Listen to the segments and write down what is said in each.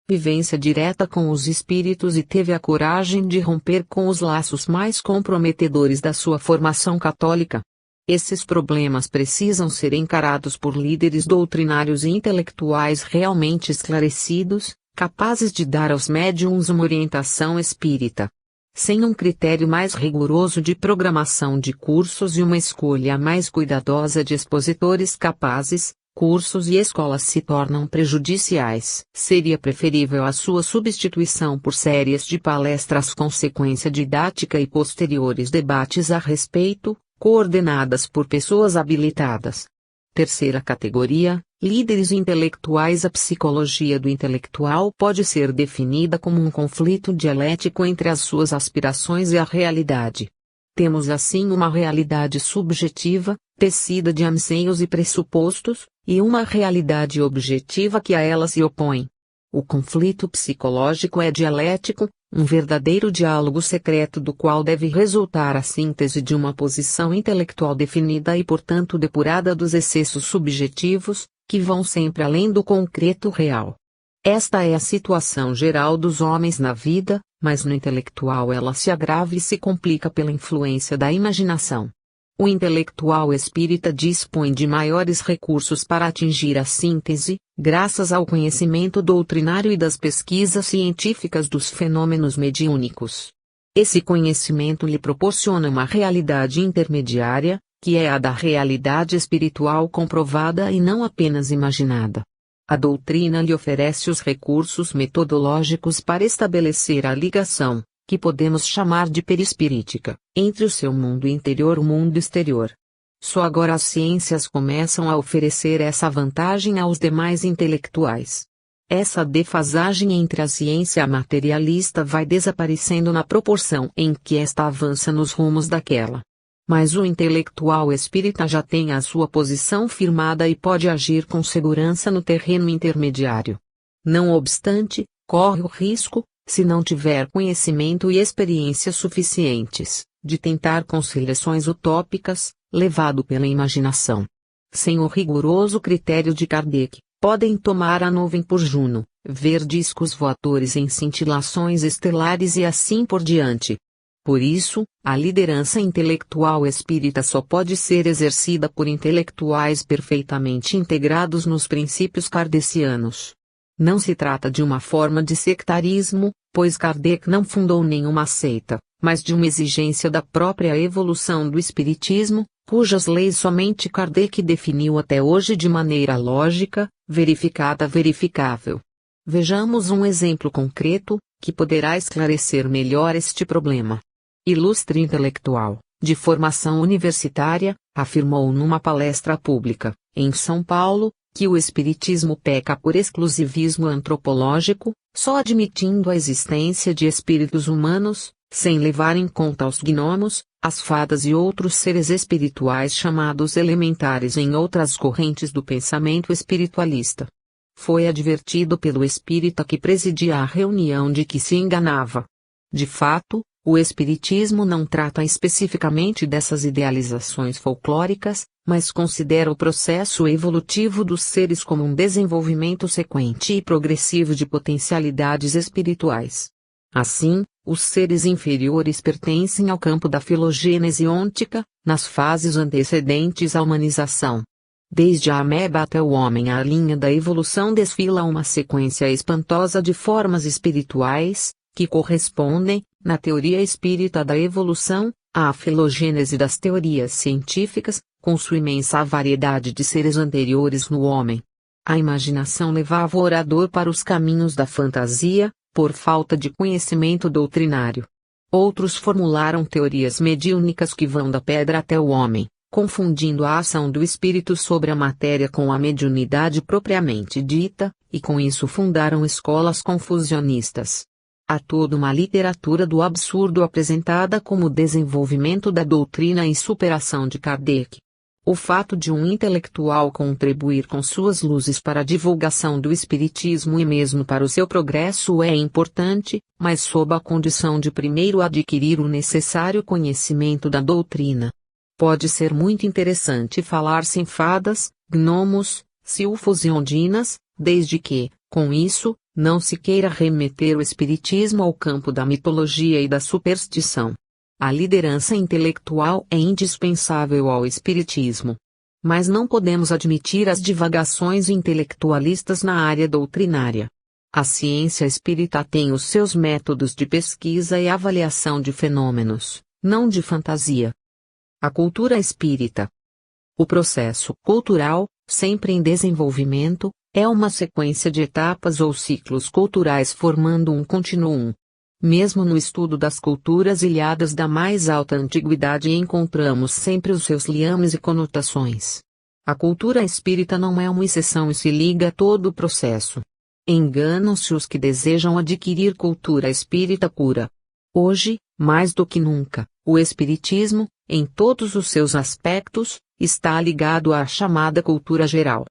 vivência direta com os espíritos e teve a coragem de romper com os laços mais comprometedores da sua formação católica. Esses problemas precisam ser encarados por líderes doutrinários e intelectuais realmente esclarecidos, capazes de dar aos médiuns uma orientação espírita. Sem um critério mais rigoroso de programação de cursos e uma escolha mais cuidadosa de expositores capazes, cursos e escolas se tornam prejudiciais. Seria preferível a sua substituição por séries de palestras com sequência didática e posteriores debates a respeito, coordenadas por pessoas habilitadas. Terceira categoria, líderes intelectuais. A psicologia do intelectual pode ser definida como um conflito dialético entre as suas aspirações e a realidade. Temos assim uma realidade subjetiva, tecida de anseios e pressupostos, e uma realidade objetiva que a ela se opõe. O conflito psicológico é dialético, um verdadeiro diálogo secreto do qual deve resultar a síntese de uma posição intelectual definida e portanto depurada dos excessos subjetivos, que vão sempre além do concreto real. Esta é a situação geral dos homens na vida, mas no intelectual ela se agrava e se complica pela influência da imaginação. O intelectual espírita dispõe de maiores recursos para atingir a síntese, graças ao conhecimento doutrinário e das pesquisas científicas dos fenômenos mediúnicos. Esse conhecimento lhe proporciona uma realidade intermediária, que é a da realidade espiritual comprovada e não apenas imaginada. A doutrina lhe oferece os recursos metodológicos para estabelecer a ligação, que podemos chamar de perispirítica, entre o seu mundo interior e o mundo exterior. Só agora as ciências começam a oferecer essa vantagem aos demais intelectuais. Essa defasagem entre a ciência materialista vai desaparecendo na proporção em que esta avança nos rumos daquela. Mas o intelectual espírita já tem a sua posição firmada e pode agir com segurança no terreno intermediário. Não obstante, corre o risco, se não tiver conhecimento e experiência suficientes, de tentar conciliações utópicas, levado pela imaginação. Sem o rigoroso critério de Kardec, podem tomar a nuvem por Juno, ver discos voadores em cintilações estelares e assim por diante. Por isso, a liderança intelectual espírita só pode ser exercida por intelectuais perfeitamente integrados nos princípios kardecianos. Não se trata de uma forma de sectarismo, pois Kardec não fundou nenhuma seita, mas de uma exigência da própria evolução do espiritismo, cujas leis somente Kardec definiu até hoje de maneira lógica, verificável. Vejamos um exemplo concreto, que poderá esclarecer melhor este problema. Ilustre intelectual, de formação universitária, afirmou numa palestra pública, em São Paulo, que o espiritismo peca por exclusivismo antropológico, só admitindo a existência de espíritos humanos, sem levar em conta os gnomos, as fadas e outros seres espirituais chamados elementares em outras correntes do pensamento espiritualista. Foi advertido pelo espírita que presidia a reunião de que se enganava. De fato, o espiritismo não trata especificamente dessas idealizações folclóricas, mas considera o processo evolutivo dos seres como um desenvolvimento sequente e progressivo de potencialidades espirituais. Assim, os seres inferiores pertencem ao campo da filogênese ôntica, nas fases antecedentes à humanização. Desde a ameba até o homem, a linha da evolução desfila uma sequência espantosa de formas espirituais, que correspondem, na teoria espírita da evolução, à filogênese das teorias científicas, com sua imensa variedade de seres anteriores no homem. A imaginação levava o orador para os caminhos da fantasia, por falta de conhecimento doutrinário. Outros formularam teorias mediúnicas que vão da pedra até o homem, confundindo a ação do espírito sobre a matéria com a mediunidade propriamente dita, e com isso fundaram escolas confusionistas. Há toda uma literatura do absurdo apresentada como desenvolvimento da doutrina e superação de Kardec. O fato de um intelectual contribuir com suas luzes para a divulgação do espiritismo e mesmo para o seu progresso é importante, mas sob a condição de primeiro adquirir o necessário conhecimento da doutrina. Pode ser muito interessante falar sem fadas, gnomos, silfos e ondinas, desde que, Com isso, não se queira remeter o espiritismo ao campo da mitologia e da superstição. A liderança intelectual é indispensável ao espiritismo. Mas não podemos admitir as divagações intelectualistas na área doutrinária. A ciência espírita tem os seus métodos de pesquisa e avaliação de fenômenos, não de fantasia. A cultura espírita. O processo cultural, sempre em desenvolvimento, é uma sequência de etapas ou ciclos culturais formando um continuum. Mesmo no estudo das culturas ilhadas da mais alta antiguidade encontramos sempre os seus liames e conotações. A cultura espírita não é uma exceção e se liga a todo o processo. Enganam-se os que desejam adquirir cultura espírita pura. Hoje, mais do que nunca, o espiritismo, em todos os seus aspectos, está ligado à chamada cultura geral.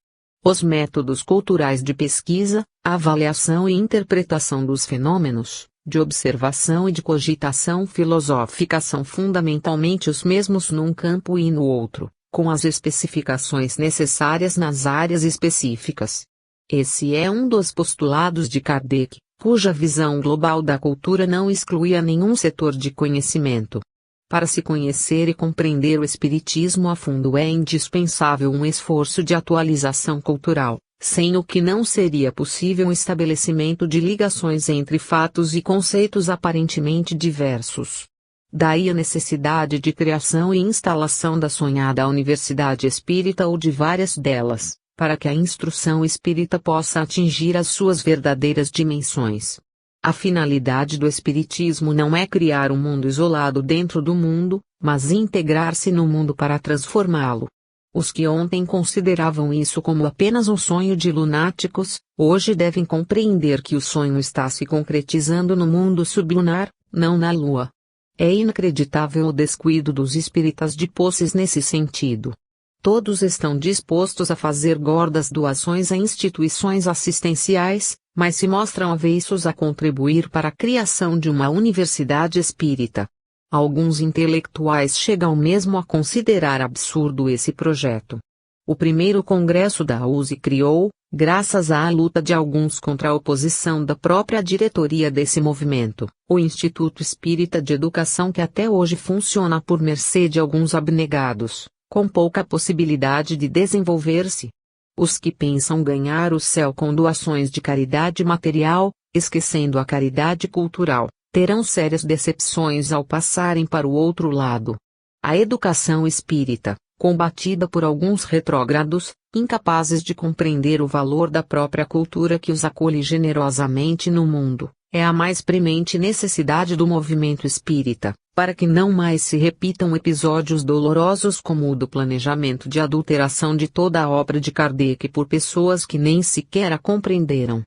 Os métodos culturais de pesquisa, avaliação e interpretação dos fenômenos, de observação e de cogitação filosófica são fundamentalmente os mesmos num campo e no outro, com as especificações necessárias nas áreas específicas. Esse é um dos postulados de Kardec, cuja visão global da cultura não excluía nenhum setor de conhecimento. Para se conhecer e compreender o espiritismo a fundo é indispensável um esforço de atualização cultural, sem o que não seria possível o estabelecimento de ligações entre fatos e conceitos aparentemente diversos. Daí a necessidade de criação e instalação da sonhada Universidade Espírita ou de várias delas, para que a instrução espírita possa atingir as suas verdadeiras dimensões. A finalidade do espiritismo não é criar um mundo isolado dentro do mundo, mas integrar-se no mundo para transformá-lo. Os que ontem consideravam isso como apenas um sonho de lunáticos, hoje devem compreender que o sonho está se concretizando no mundo sublunar, não na Lua. É inacreditável o descuido dos espíritas de Poços nesse sentido. Todos estão dispostos a fazer gordas doações a instituições assistenciais, mas se mostram avessos a contribuir para a criação de uma universidade espírita. Alguns intelectuais chegam mesmo a considerar absurdo esse projeto. O primeiro congresso da USE criou, graças à luta de alguns contra a oposição da própria diretoria desse movimento, o Instituto Espírita de Educação que até hoje funciona por mercê de alguns abnegados, com pouca possibilidade de desenvolver-se. Os que pensam ganhar o céu com doações de caridade material, esquecendo a caridade cultural, terão sérias decepções ao passarem para o outro lado. A educação espírita, combatida por alguns retrógrados, incapazes de compreender o valor da própria cultura que os acolhe generosamente no mundo, é a mais premente necessidade do movimento espírita, para que não mais se repitam episódios dolorosos como o do planejamento de adulteração de toda a obra de Kardec por pessoas que nem sequer a compreenderam.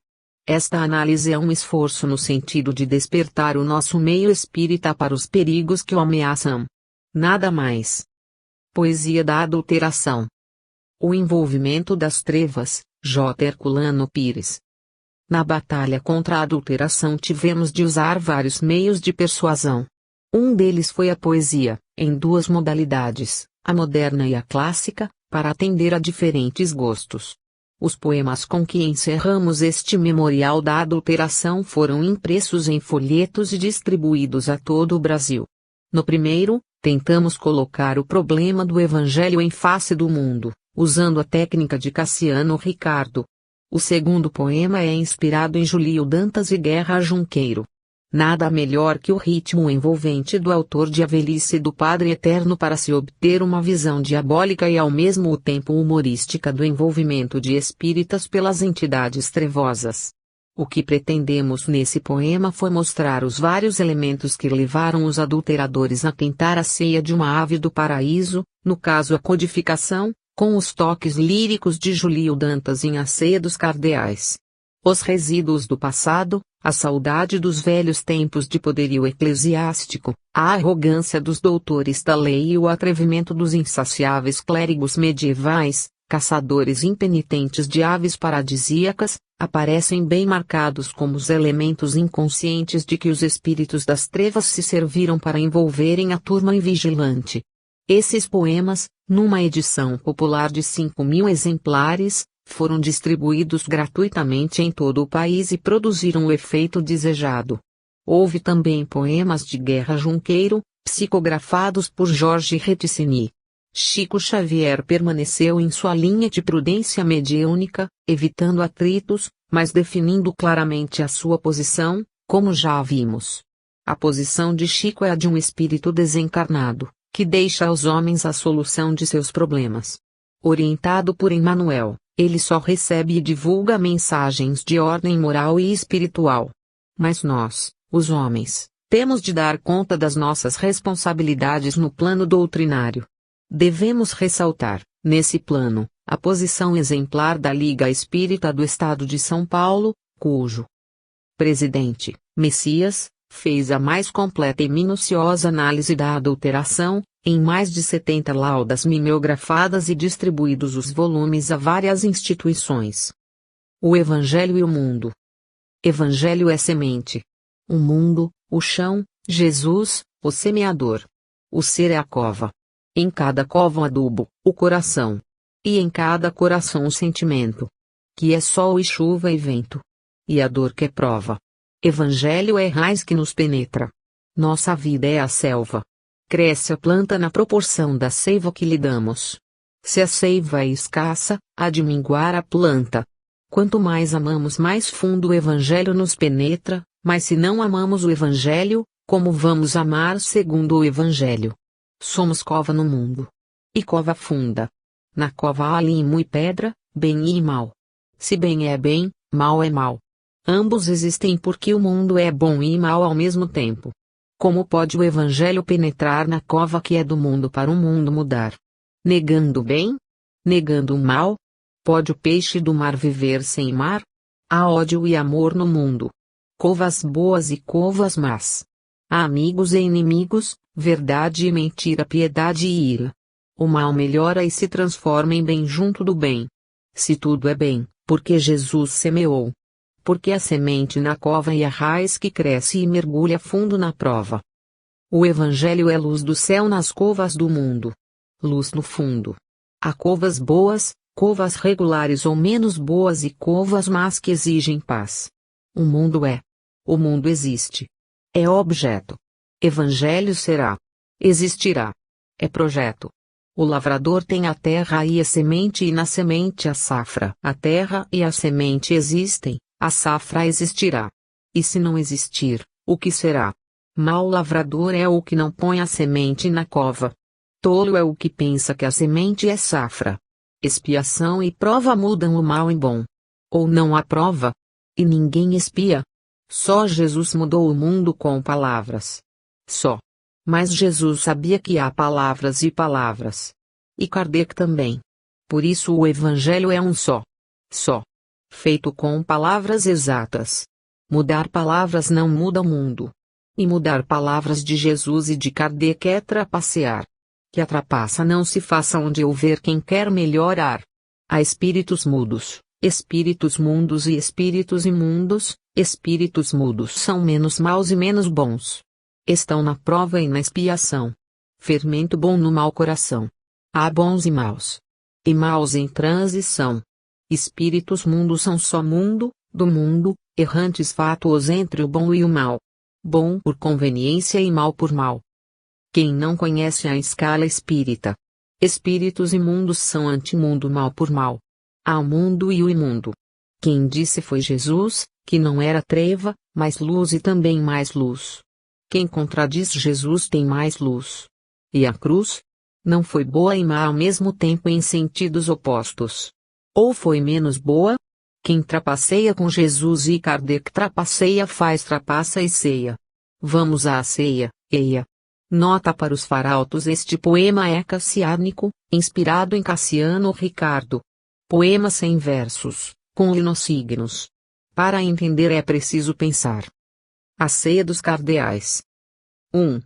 Esta análise é um esforço no sentido de despertar o nosso meio espírita para os perigos que o ameaçam. Nada mais. Poesia da adulteração. O envolvimento das trevas, J. Herculano Pires. Na batalha contra a adulteração tivemos de usar vários meios de persuasão. Um deles foi a poesia, em duas modalidades, a moderna e a clássica, para atender a diferentes gostos. Os poemas com que encerramos este memorial da adulteração foram impressos em folhetos e distribuídos a todo o Brasil. No primeiro, tentamos colocar o problema do Evangelho em face do mundo, usando a técnica de Cassiano Ricardo. O segundo poema é inspirado em Julio Dantas e Guerra Junqueiro. Nada melhor que o ritmo envolvente do autor de A Velhice do Padre Eterno para se obter uma visão diabólica e ao mesmo tempo humorística do envolvimento de espíritas pelas entidades trevosas. O que pretendemos nesse poema foi mostrar os vários elementos que levaram os adulteradores a tentar a ceia de uma ave do paraíso, no caso a codificação, com os toques líricos de Julio Dantas em A Ceia dos Cardeais. Os resíduos do passado, a saudade dos velhos tempos de poderio eclesiástico, a arrogância dos doutores da lei e o atrevimento dos insaciáveis clérigos medievais, caçadores impenitentes de aves paradisíacas, aparecem bem marcados como os elementos inconscientes de que os espíritos das trevas se serviram para envolverem a turma invigilante. Esses poemas, numa edição popular de 5.000 exemplares, foram distribuídos gratuitamente em todo o país e produziram o efeito desejado. Houve também poemas de Guerra Junqueiro, psicografados por Jorge Reticini. Chico Xavier permaneceu em sua linha de prudência mediúnica, evitando atritos, mas definindo claramente a sua posição, como já vimos. A posição de Chico é a de um espírito desencarnado, que deixa aos homens a solução de seus problemas. Orientado por Emmanuel, ele só recebe e divulga mensagens de ordem moral e espiritual. Mas nós, os homens, temos de dar conta das nossas responsabilidades no plano doutrinário. Devemos ressaltar, nesse plano, a posição exemplar da Liga Espírita do Estado de São Paulo, cujo presidente, Messias, fez a mais completa e minuciosa análise da adulteração, em mais de 70 laudas mimeografadas e distribuídos os volumes a várias instituições. O Evangelho e o mundo. Evangelho é semente. O mundo, o chão, Jesus, o semeador. O ser é a cova. Em cada cova o adubo, o coração. E em cada coração o sentimento. Que é sol e chuva e vento. E a dor que é prova. Evangelho é raiz que nos penetra. Nossa vida é a selva. Cresce a planta na proporção da seiva que lhe damos. Se a seiva é escassa, há de minguar a planta. Quanto mais amamos, mais fundo o Evangelho nos penetra, mas se não amamos o Evangelho, como vamos amar segundo o Evangelho? Somos cova no mundo. E cova funda. Na cova há limo e pedra, bem e mal. Se bem é bem, mal é mal. Ambos existem porque o mundo é bom e mal ao mesmo tempo. Como pode o Evangelho penetrar na cova que é do mundo para o mundo mudar? Negando o bem? Negando o mal? Pode o peixe do mar viver sem mar? Há ódio e amor no mundo. Covas boas e covas más. Há amigos e inimigos, verdade e mentira, piedade e ira. O mal melhora e se transforma em bem junto do bem. Se tudo é bem, porque Jesus semeou. Porque a semente na cova e a raiz que cresce e mergulha fundo na prova. O Evangelho é luz do céu nas covas do mundo. Luz no fundo. Há covas boas, covas regulares ou menos boas e covas más que exigem paz. O mundo é. O mundo existe. É objeto. Evangelho será. Existirá. É projeto. O lavrador tem a terra e a semente e na semente a safra. A terra e a semente existem. A safra existirá. E se não existir, o que será? Mau lavrador é o que não põe a semente na cova. Tolo é o que pensa que a semente é safra. Expiação e prova mudam o mal em bom. Ou não há prova? E ninguém expia. Só Jesus mudou o mundo com palavras. Só. Mas Jesus sabia que há palavras e palavras. E Kardec também. Por isso o Evangelho é um só. Só. Feito com palavras exatas. Mudar palavras não muda o mundo. E mudar palavras de Jesus e de Kardec é trapacear. Que a trapaça não se faça onde houver quem quer melhorar. Há espíritos mudos, espíritos mundos e espíritos imundos. Espíritos mudos são menos maus e menos bons. Estão na prova e na expiação. Fermento bom no mau coração. Há bons e maus. E maus em transição. Espíritos mundos são só mundo, do mundo, errantes fátuos entre o bom e o mal. Bom por conveniência e mal por mal. Quem não conhece a escala espírita? Espíritos imundos são antimundo mal por mal. Há o mundo e o imundo. Quem disse foi Jesus, que não era treva, mas luz e também mais luz. Quem contradiz Jesus tem mais luz. E a cruz? Não foi boa e má ao mesmo tempo em sentidos opostos. Ou foi menos boa? Quem trapaceia com Jesus e Kardec trapaceia faz trapaça e ceia. Vamos à ceia, eia. Nota para os farautos: este poema é cassiânico, inspirado em Cassiano Ricardo. Poema sem versos, com linosignos. Para entender é preciso pensar. A ceia dos cardeais. 1.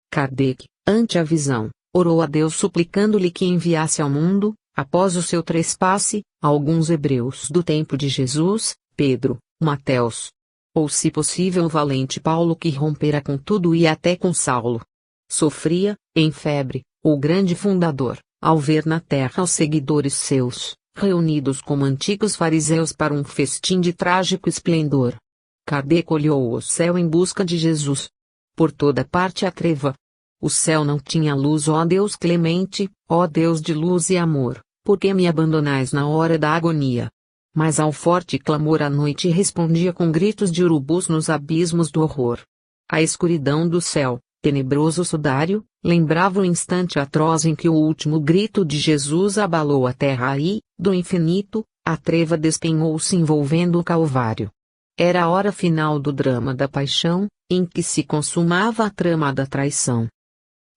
Kardec, ante a visão, orou a Deus suplicando-lhe que enviasse ao mundo, após o seu trespasse, alguns hebreus do tempo de Jesus, Pedro, Mateus. Ou se possível o valente Paulo que rompera com tudo e até com Saulo. Sofria, em febre, o grande fundador, ao ver na terra os seguidores seus, reunidos como antigos fariseus para um festim de trágico esplendor. Kardec olhou o céu em busca de Jesus. Por toda parte a treva. O céu não tinha luz, ó Deus clemente, ó Deus de luz e amor, por que me abandonais na hora da agonia? Mas ao forte clamor a noite respondia com gritos de urubus nos abismos do horror. A escuridão do céu, tenebroso sudário, lembrava o instante atroz em que o último grito de Jesus abalou a terra e, do infinito, a treva despenhou-se envolvendo o Calvário. Era a hora final do drama da paixão, em que se consumava a trama da traição.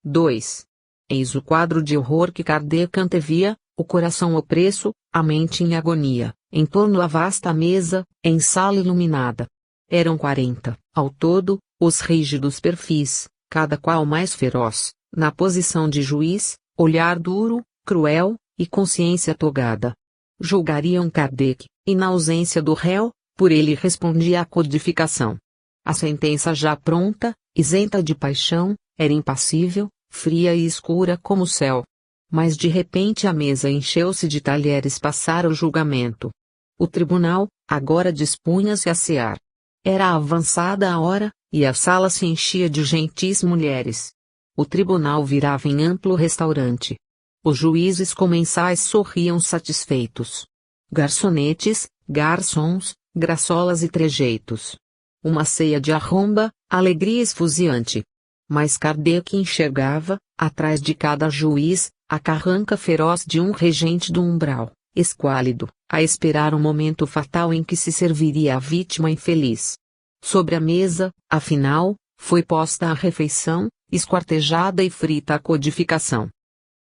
2. Eis o quadro de horror que Kardec antevia, o coração opresso, a mente em agonia, em torno à vasta mesa, em sala iluminada. Eram 40, ao todo, os rígidos perfis, cada qual mais feroz, na posição de juiz, olhar duro, cruel, e consciência togada. Julgariam Kardec, e na ausência do réu, por ele respondia a codificação. A sentença já pronta, isenta de paixão, era impassível, fria e escura como o céu. Mas de repente a mesa encheu-se de talheres para o julgamento. O tribunal, agora dispunha-se a cear. Era avançada a hora, e a sala se enchia de gentis mulheres. O tribunal virava em amplo restaurante. Os juízes comensais sorriam satisfeitos. Garçonetes, garçons, graçolas e trejeitos. Uma ceia de arromba, alegria esfuziante. Mas Kardec enxergava, atrás de cada juiz, a carranca feroz de um regente do umbral, esquálido, a esperar o momento fatal em que se serviria a vítima infeliz. Sobre a mesa, afinal, foi posta a refeição, esquartejada e frita a codificação.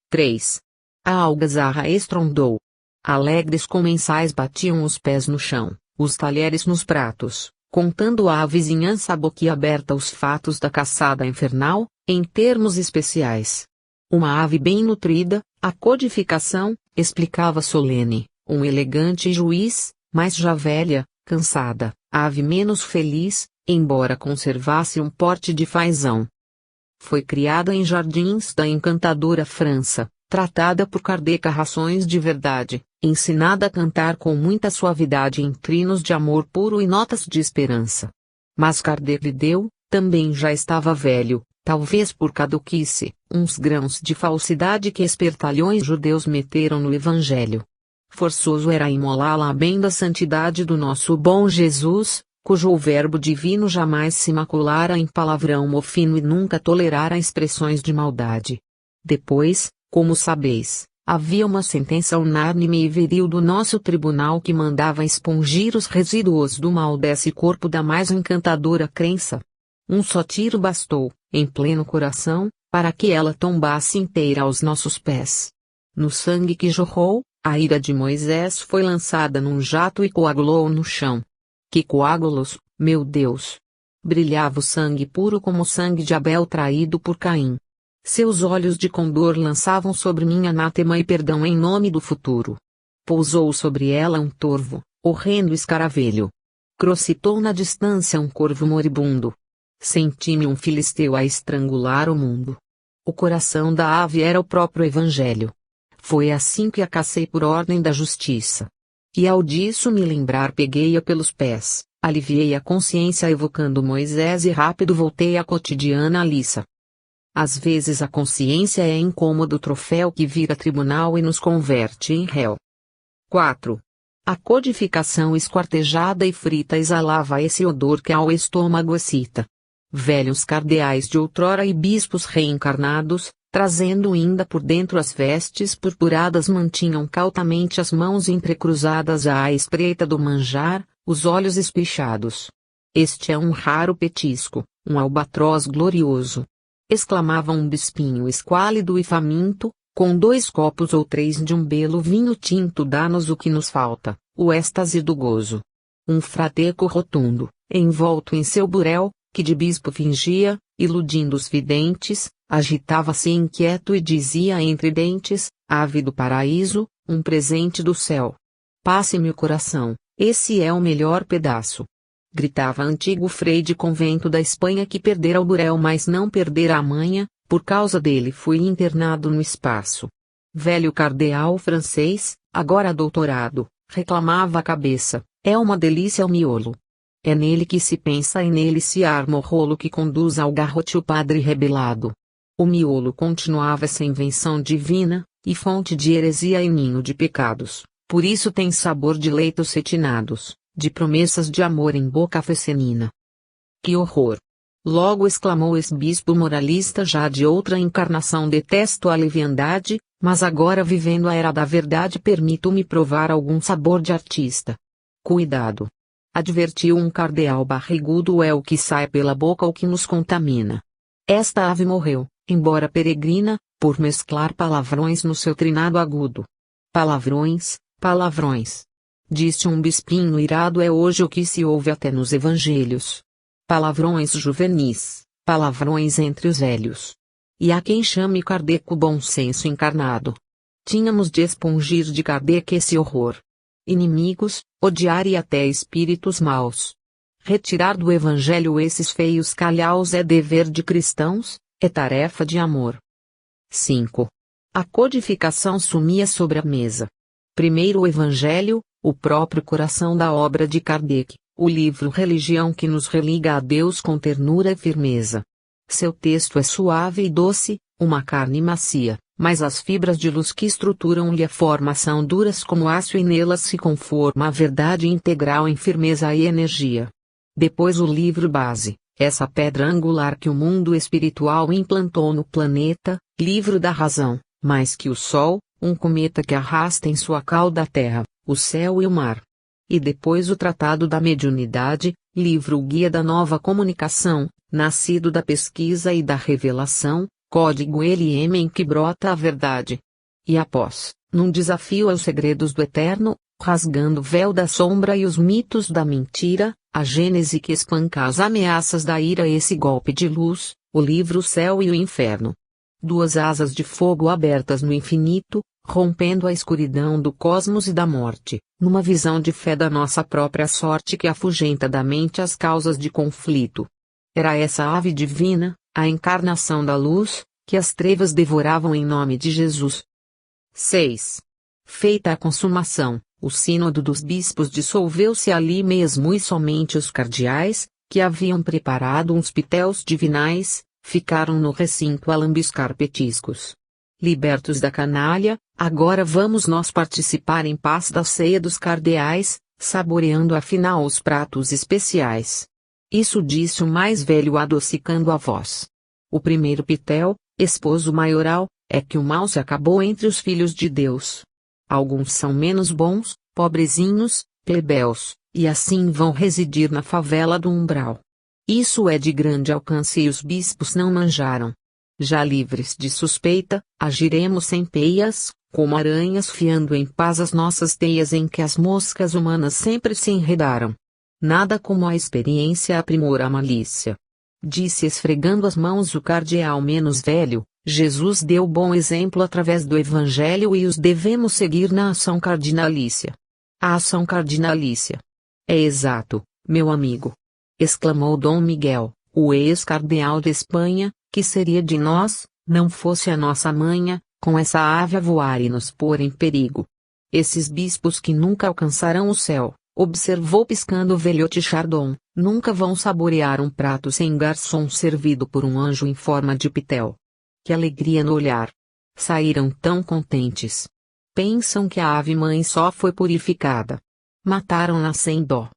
3. A algazarra estrondou. Alegres comensais batiam os pés no chão, os talheres nos pratos, contando à vizinhança boquiaberta os fatos da caçada infernal, em termos especiais. Uma ave bem nutrida, a codificação, explicava solene, um elegante juiz, mas já velha, cansada, ave menos feliz, embora conservasse um porte de fazão. Foi criada em jardins da encantadora França, tratada por Kardec a rações de verdade, ensinada a cantar com muita suavidade em trinos de amor puro e notas de esperança. Mas Kardec lhe deu, também já estava velho, talvez por caduquice, uns grãos de falsidade que espertalhões judeus meteram no Evangelho. Forçoso era imolá-la a bem da santidade do nosso bom Jesus, cujo verbo divino jamais se maculara em palavrão mofino e nunca tolerara expressões de maldade. Depois, como sabeis, havia uma sentença unânime e viril do nosso tribunal que mandava expungir os resíduos do mal desse corpo da mais encantadora crença. Um só tiro bastou, em pleno coração, para que ela tombasse inteira aos nossos pés. No sangue que jorrou, a ira de Moisés foi lançada num jato e coagulou no chão. Que coágulos, meu Deus! Brilhava o sangue puro como o sangue de Abel traído por Caim. Seus olhos de condor lançavam sobre mim anátema e perdão em nome do futuro. Pousou sobre ela um torvo, horrendo escaravelho. Crocitou na distância um corvo moribundo. Senti-me um filisteu a estrangular o mundo. O coração da ave era o próprio Evangelho. Foi assim que a cacei por ordem da justiça. E ao disso me lembrar peguei-a pelos pés, aliviei a consciência evocando Moisés e rápido voltei à cotidiana liça. Às vezes a consciência é incômodo troféu que vira tribunal e nos converte em réu. 4. A codificação esquartejada e frita exalava esse odor que ao estômago excita. Velhos cardeais de outrora e bispos reencarnados, trazendo ainda por dentro as vestes purpuradas, mantinham cautamente as mãos entrecruzadas à espreita do manjar, os olhos espichados. Este é um raro petisco, um albatroz glorioso! Exclamava um bispinho esquálido e faminto, com 2 copos ou 3 de um belo vinho tinto dá-nos o que nos falta, o êxtase do gozo. Um frateco rotundo, envolto em seu burel, que de bispo fingia, iludindo os videntes, agitava-se inquieto e dizia entre dentes, ave do paraíso, um presente do céu. Passe-me o coração, esse é o melhor pedaço. Gritava antigo frei de convento da Espanha que perdera o burel mas não perdera a manha, por causa dele fui internado no espaço. Velho cardeal francês, agora doutorado, reclamava a cabeça, é uma delícia o miolo. É nele que se pensa e nele se arma o rolo que conduz ao garrote o padre rebelado. O miolo continuava essa invenção divina, e fonte de heresia e ninho de pecados, por isso tem sabor de leitos retinados, de promessas de amor em boca fecenina. Que horror! Logo exclamou esse bispo moralista já de outra encarnação: detesto a leviandade, mas agora vivendo a era da verdade permito-me provar algum sabor de artista. Cuidado! Advertiu um cardeal barrigudo: é o que sai pela boca o que nos contamina. Esta ave morreu, embora peregrina, por mesclar palavrões no seu trinado agudo. Palavrões, palavrões. Disse um bispinho irado: é hoje o que se ouve até nos evangelhos. Palavrões juvenis, palavrões entre os velhos. E há quem chame Kardec o bom senso encarnado. Tínhamos de expungir de Kardec esse horror. Inimigos, odiar e até espíritos maus. Retirar do evangelho esses feios calhaus é dever de cristãos, é tarefa de amor. 5. A codificação sumia sobre a mesa. Primeiro o evangelho, o próprio coração da obra de Kardec, o livro Religião que nos religa a Deus com ternura e firmeza. Seu texto é suave e doce, uma carne macia, mas as fibras de luz que estruturam-lhe a forma são duras como aço e nelas se conforma a verdade integral em firmeza e energia. Depois o livro base, essa pedra angular que o mundo espiritual implantou no planeta, livro da razão, mais que o sol, um cometa que arrasta em sua cauda a terra, o céu e o mar. E depois o Tratado da Mediunidade, livro guia da nova comunicação, nascido da pesquisa e da revelação, código LM em que brota a verdade. E após, num desafio aos segredos do eterno, rasgando o véu da sombra e os mitos da mentira, a Gênese que espanca as ameaças da ira, esse golpe de luz, o livro O Céu e o Inferno. Duas asas de fogo abertas no infinito, rompendo a escuridão do cosmos e da morte, numa visão de fé da nossa própria sorte que afugenta da mente as causas de conflito. Era essa ave divina, a encarnação da luz, que as trevas devoravam em nome de Jesus. 6. Feita a consumação, o sínodo dos bispos dissolveu-se ali mesmo e somente os cardeais, que haviam preparado uns pitéus divinais, ficaram no recinto a lambiscar petiscos. Libertos da canalha, agora vamos nós participar em paz da ceia dos cardeais, saboreando afinal os pratos especiais. Isso disse o mais velho adocicando a voz. O primeiro pitel, esposo maioral, é que o mal se acabou entre os filhos de Deus. Alguns são menos bons, pobrezinhos, plebeus, e assim vão residir na favela do umbral. Isso é de grande alcance e os bispos não manjaram. Já livres de suspeita, agiremos sem peias, como aranhas fiando em paz as nossas teias em que as moscas humanas sempre se enredaram. Nada como a experiência aprimora a malícia. Disse esfregando as mãos o cardeal menos velho, Jesus deu bom exemplo através do Evangelho e os devemos seguir na ação cardinalícia. A ação cardinalícia. É exato, meu amigo. Exclamou Dom Miguel, o ex-cardeal de Espanha, que seria de nós, não fosse a nossa manha, com essa ave a voar e nos pôr em perigo. Esses bispos que nunca alcançarão o céu, observou piscando o velhote Chardon, nunca vão saborear um prato sem garçom servido por um anjo em forma de pitel. Que alegria no olhar! Saíram tão contentes. Pensam que a ave-mãe só foi purificada. Mataram-na sem dó.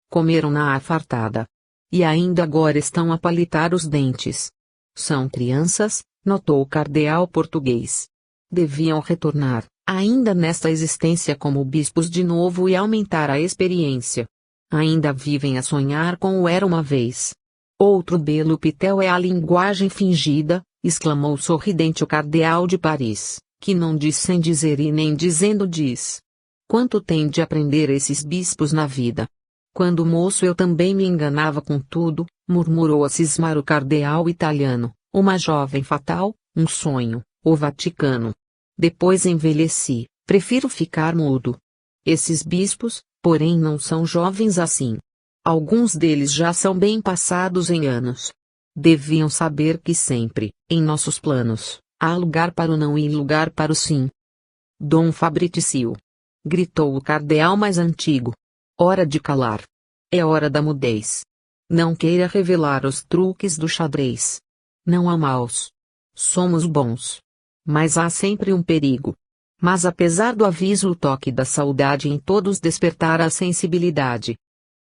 Comeram-na à fartada. E ainda agora estão a palitar os dentes. São crianças, notou o cardeal português. Deviam retornar, ainda nesta existência como bispos de novo e aumentar a experiência. Ainda vivem a sonhar com o era uma vez. Outro belo pitel é a linguagem fingida, exclamou sorridente o cardeal de Paris, que não diz sem dizer e nem dizendo diz. Quanto tem de aprender esses bispos na vida? Quando moço eu também me enganava com tudo, murmurou a cismar o cardeal italiano, uma jovem fatal, um sonho, o Vaticano. Depois envelheci, prefiro ficar mudo. Esses bispos, porém não são jovens assim. Alguns deles já são bem passados em anos. Deviam saber que sempre, em nossos planos, há lugar para o não e lugar para o sim. Dom Fabricio. gritou o cardeal mais antigo. Hora de calar. É hora da mudez. Não queira revelar os truques do xadrez. Não há maus. Somos bons. Mas há sempre um perigo. Mas apesar do aviso, o toque da saudade em todos despertara a sensibilidade.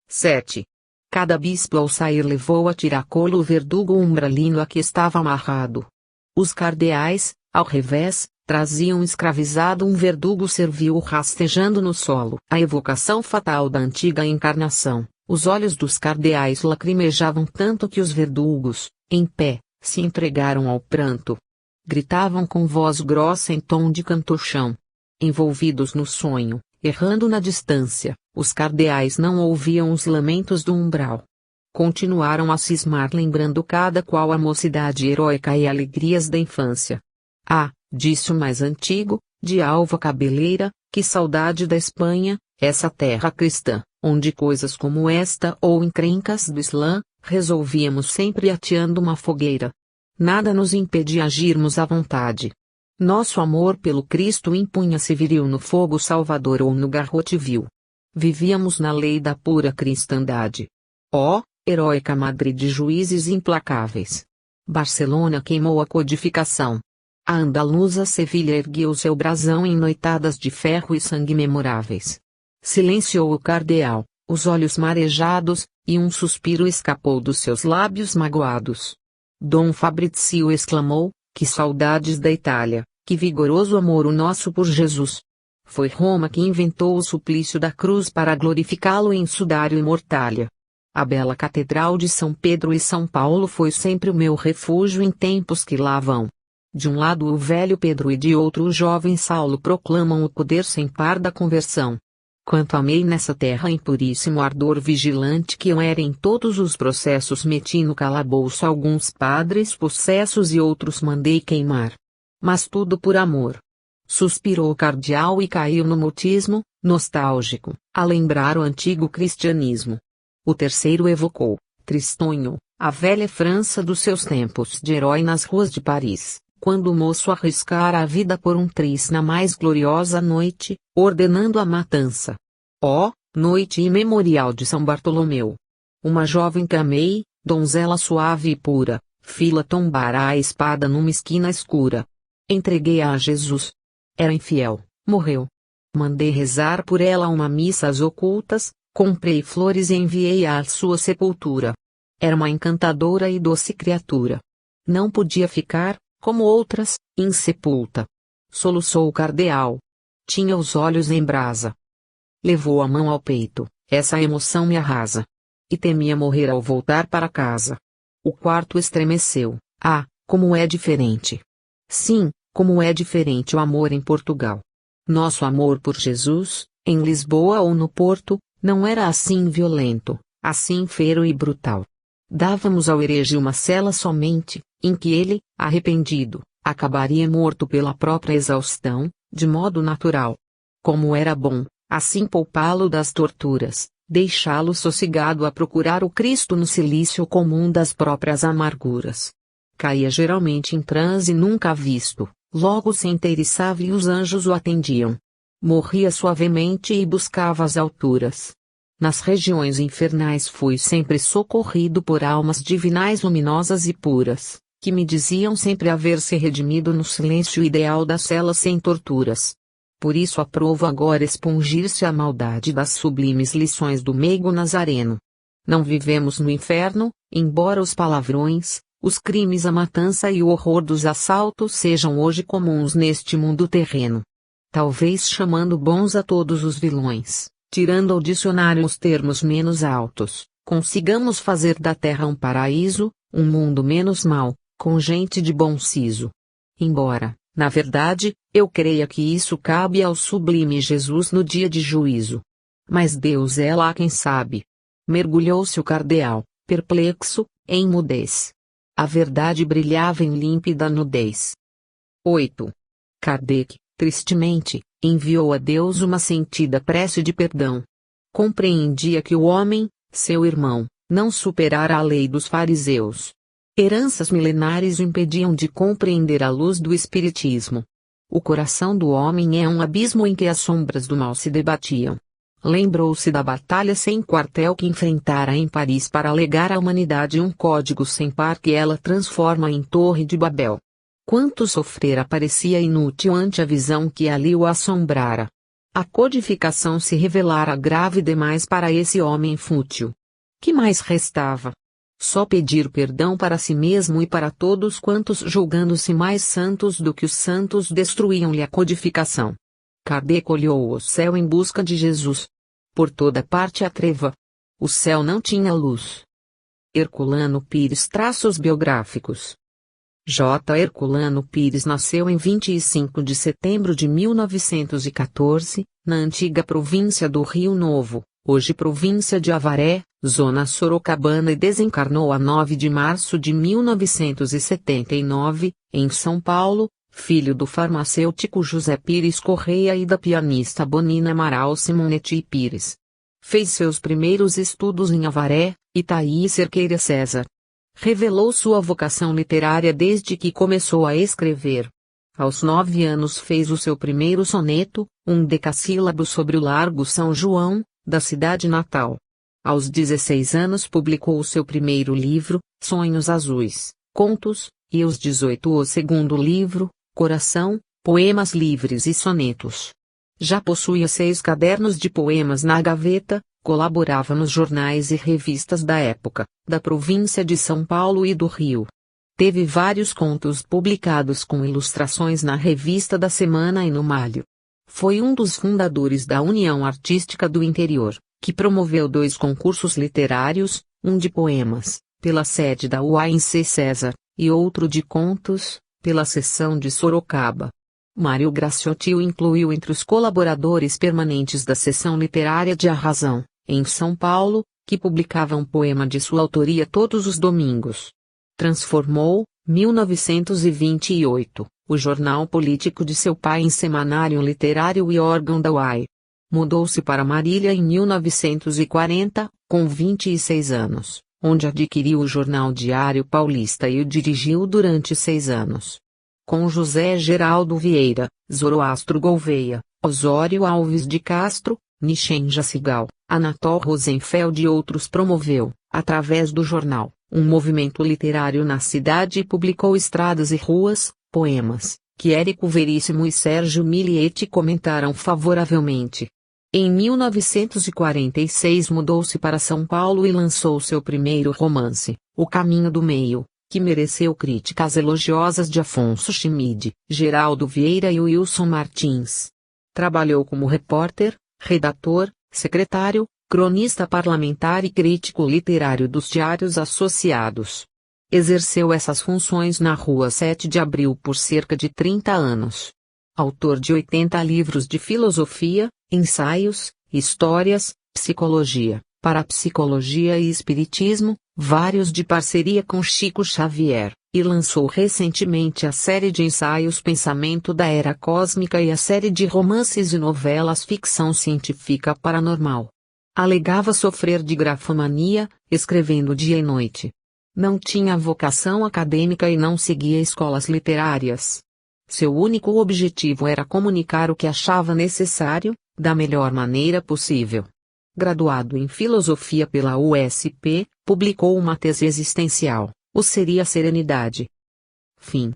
7. Cada bispo ao sair levou a tiracolo o verdugo umbralino a que estava amarrado. Os cardeais, ao revés, traziam escravizado um verdugo servil rastejando no solo. A evocação fatal da antiga encarnação. Os olhos dos cardeais lacrimejavam tanto que os verdugos, em pé, se entregaram ao pranto. Gritavam com voz grossa em tom de cantochão. Envolvidos no sonho, errando na distância, os cardeais não ouviam os lamentos do umbral. Continuaram a cismar, lembrando cada qual a mocidade heróica e alegrias da infância. Ah, disse o mais antigo, de alva cabeleira, que saudade da Espanha, essa terra cristã, onde coisas como esta ou encrencas do Islã, resolvíamos sempre ateando uma fogueira. Nada nos impedia agirmos à vontade. Nosso amor pelo Cristo impunha-se viril no fogo salvador ou no garrote vil. Vivíamos na lei da pura cristandade. Ó, heróica madre de juízes implacáveis! Barcelona queimou a codificação. A andaluza Sevilha ergueu seu brasão em noitadas de ferro e sangue memoráveis. Silenciou o cardeal, os olhos marejados, e um suspiro escapou dos seus lábios magoados. Dom Fabrizio exclamou, que saudades da Itália, que vigoroso amor o nosso por Jesus. Foi Roma que inventou o suplício da cruz para glorificá-lo em sudário e mortalha. A bela catedral de São Pedro e São Paulo foi sempre o meu refúgio em tempos que lá vão. De um lado o velho Pedro e de outro o jovem Saulo proclamam o poder sem par da conversão. Quanto amei nessa terra em puríssimo ardor vigilante que eu era em todos os processos, meti no calabouço alguns padres possessos e outros mandei queimar. Mas tudo por amor. Suspirou o cardeal e caiu no mutismo, nostálgico, a lembrar o antigo cristianismo. O terceiro evocou, tristonho, a velha França dos seus tempos de herói nas ruas de Paris, quando o moço arriscara a vida por um tris na mais gloriosa noite, ordenando a matança. Ó, noite imemorial de São Bartolomeu! Uma jovem que amei, donzela suave e pura, fila tombará a espada numa esquina escura. Entreguei-a a Jesus. Era infiel, morreu. Mandei rezar por ela uma missa às ocultas, comprei flores e enviei-a à sua sepultura. Era uma encantadora e doce criatura. Não podia ficar, como outras, insepulta. Soluçou o cardeal. Tinha os olhos em brasa. Levou a mão ao peito, essa emoção me arrasa. E temia morrer ao voltar para casa. O quarto estremeceu. Ah, como é diferente! Sim, como é diferente o amor em Portugal. Nosso amor por Jesus, em Lisboa ou no Porto, não era assim violento, assim feroz e brutal. Dávamos ao herege uma cela somente, em que ele, arrependido, acabaria morto pela própria exaustão, de modo natural. Como era bom, assim poupá-lo das torturas, deixá-lo sossegado a procurar o Cristo no silício comum das próprias amarguras. Caía geralmente em transe nunca visto, logo se inteiriçava e os anjos o atendiam. Morria suavemente e buscava as alturas. Nas regiões infernais fui sempre socorrido por almas divinais luminosas e puras, que me diziam sempre haver-se redimido no silêncio ideal da cela sem torturas. Por isso aprovo agora expungir-se a maldade das sublimes lições do meigo Nazareno. Não vivemos no inferno, embora os palavrões, os crimes, a matança e o horror dos assaltos sejam hoje comuns neste mundo terreno. Talvez chamando bons a todos os vilões, tirando ao dicionário os termos menos altos, consigamos fazer da terra um paraíso, um mundo menos mau, com gente de bom siso. Embora, na verdade, eu creia que isso cabe ao sublime Jesus no dia de juízo. Mas Deus é lá quem sabe. Mergulhou-se o cardeal, perplexo, em mudez. A verdade brilhava em límpida nudez. 8. Kardec, tristemente, enviou a Deus uma sentida prece de perdão. Compreendia que o homem, seu irmão, não superara a lei dos fariseus. Heranças milenares o impediam de compreender a luz do Espiritismo. O coração do homem é um abismo em que as sombras do mal se debatiam. Lembrou-se da batalha sem quartel que enfrentara em Paris para legar à humanidade um código sem par que ela transforma em Torre de Babel. Quanto sofrera parecia inútil ante a visão que ali o assombrara. A codificação se revelara grave demais para esse homem fútil. Que mais restava? Só pedir perdão para si mesmo e para todos quantos, julgando-se mais santos do que os santos, destruíam-lhe a codificação. Kardec olhou o céu em busca de Jesus. Por toda parte a treva. O céu não tinha luz. Herculano Pires. Traços biográficos. J. Herculano Pires nasceu em 25 de setembro de 1914, na antiga província do Rio Novo, hoje província de Avaré, zona sorocabana, e desencarnou a 9 de março de 1979, em São Paulo, filho do farmacêutico José Pires Correia e da pianista Bonina Amaral Simonetti Pires. Fez seus primeiros estudos em Avaré, Itaí e Cerqueira César. Revelou sua vocação literária desde que começou a escrever. Aos 9 anos fez o seu primeiro soneto, um decassílabo sobre o Largo São João, da cidade natal. Aos 16 anos publicou o seu primeiro livro, Sonhos Azuis, Contos, e aos 18 o segundo livro, Coração, Poemas Livres e Sonetos. Já possuía 6 cadernos de poemas na gaveta, colaborava nos jornais e revistas da época, da província de São Paulo e do Rio. Teve vários contos publicados com ilustrações na Revista da Semana e no Malho. Foi um dos fundadores da União Artística do Interior, que promoveu 2 concursos literários, um de poemas, pela sede da UANC César, e outro de contos, pela seção de Sorocaba. Mário Graciotti o incluiu entre os colaboradores permanentes da seção literária de A Razão, em São Paulo, que publicava um poema de sua autoria todos os domingos. Transformou, 1928, o jornal político de seu pai em semanário literário e órgão da UAI. Mudou-se para Marília em 1940, com 26 anos, onde adquiriu o jornal Diário Paulista e o dirigiu durante 6 anos. Com José Geraldo Vieira, Zoroastro Gouveia, Osório Alves de Castro, Nichem Jacigal, Anatol Rosenfeld e outros promoveu, através do jornal, um movimento literário na cidade e publicou Estradas e Ruas, poemas, que Érico Veríssimo e Sérgio Milieti comentaram favoravelmente. Em 1946 mudou-se para São Paulo e lançou seu primeiro romance, O Caminho do Meio, que mereceu críticas elogiosas de Afonso Schmid, Geraldo Vieira e Wilson Martins. Trabalhou como repórter, redator, secretário, cronista parlamentar e crítico literário dos Diários Associados. Exerceu essas funções na Rua 7 de Abril por cerca de 30 anos. Autor de 80 livros de filosofia, ensaios, histórias, psicologia, parapsicologia e espiritismo, vários de parceria com Chico Xavier, e lançou recentemente a série de ensaios Pensamento da Era Cósmica e a série de romances e novelas ficção científica paranormal. Alegava sofrer de grafomania, escrevendo dia e noite. Não tinha vocação acadêmica e não seguia escolas literárias. Seu único objetivo era comunicar o que achava necessário, da melhor maneira possível. Graduado em filosofia pela USP, publicou uma tese existencial, O Seria a Serenidade. Fim.